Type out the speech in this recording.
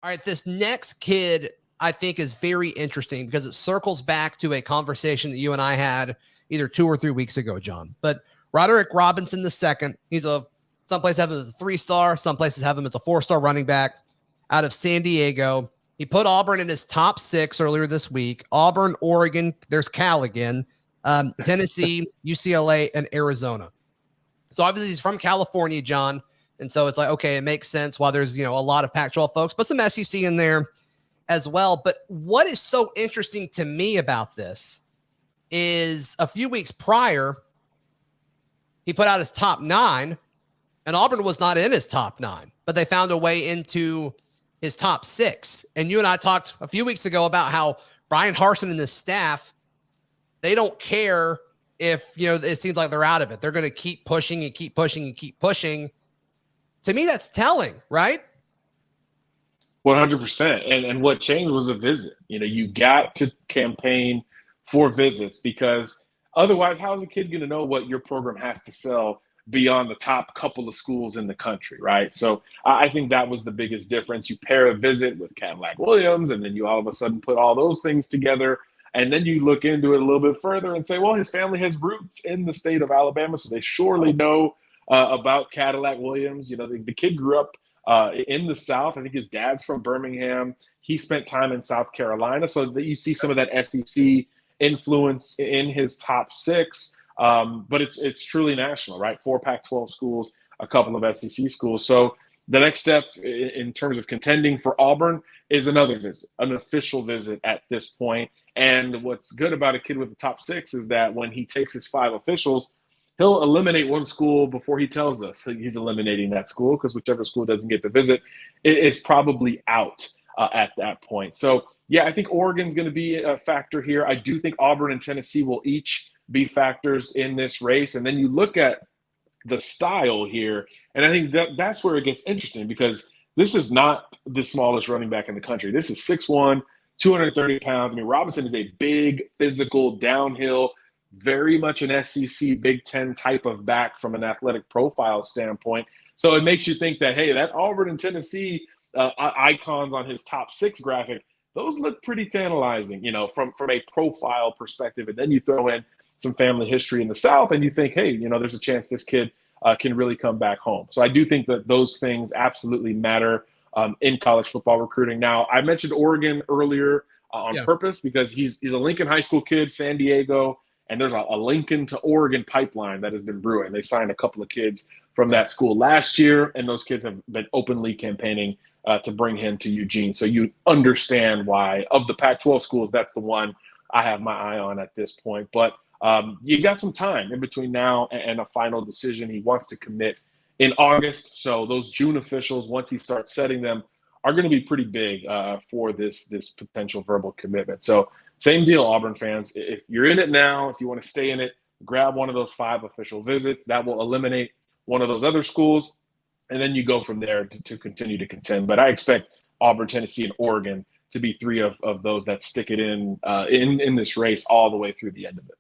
All right, this next kid I think is very interesting because it circles back to a conversation that you and I had either 2 or 3 weeks ago, John. But Roderick Robinson II, some places have him as a 3-star, some places have him as a 4-star running back out of San Diego. He put Auburn in his top 6 earlier this week. Auburn, Oregon, there's Cal again, Tennessee, UCLA, and Arizona. So obviously he's from California, John. And so it's like, okay, it makes sense while there's, a lot of Pac-12 folks, but some SEC in there as well. But what is so interesting to me about this is a few weeks prior, he put out his top 9, and Auburn was not in his top 9, but they found a way into his top 6. And you and I talked a few weeks ago about how Brian Harsin and his staff, they don't care if, it seems like they're out of it. They're going to keep pushing and keep pushing and keep pushing. To me, that's telling, right? 100%. And what changed was a visit. You got to campaign for visits, because otherwise, how is a kid going to know what your program has to sell beyond the top couple of schools in the country, right? So I think that was the biggest difference. You pair a visit with Cadillac Williams, and then you all of a sudden put all those things together. And then you look into it a little bit further and say, well, his family has roots in the state of Alabama, so they surely know about Cadillac Williams. The kid grew up in the South. I think his dad's from Birmingham. He spent time in South Carolina, so that you see some of that SEC influence in his top 6. But it's truly national, right? 4 Pac-12 schools, a couple of SEC schools. So the next step in terms of contending for Auburn is another visit, an official visit at this point. And what's good about a kid with the top 6 is that when he takes his 5 officials, he'll eliminate one school before he tells us he's eliminating that school, because whichever school doesn't get the visit is probably out at that point. So, yeah, I think Oregon's going to be a factor here. I do think Auburn and Tennessee will each be factors in this race. And then you look at the style here, and I think that's where it gets interesting, because this is not the smallest running back in the country. This is 6'1", 230 pounds. I mean, Robinson is a big, physical, downhill, very much an SEC Big Ten type of back from an athletic profile standpoint. So it makes you think that, hey, that Auburn and Tennessee icons on his top 6 graphic, those look pretty tantalizing, from a profile perspective. And then you throw in some family history in the South, and you think, hey, there's a chance this kid can really come back home. So I do think that those things absolutely matter in college football recruiting. Now, I mentioned Oregon earlier on purpose, because he's a Lincoln High School kid, San Diego. And there's a Lincoln to Oregon pipeline that has been brewing. They signed a couple of kids from that school last year, and those kids have been openly campaigning to bring him to Eugene. So you understand why, of the Pac-12 schools, that's the one I have my eye on at this point. But you got some time in between now and a final decision. He wants to commit in August. So those June officials, once he starts setting them, are going to be pretty big for this potential verbal commitment. So same deal, Auburn fans. If you're in it now, if you want to stay in it, grab one of those 5 official visits. That will eliminate one of those other schools, and then you go from there to continue to contend. But I expect Auburn, Tennessee, and Oregon to be 3 of those that stick it in this race all the way through the end of it.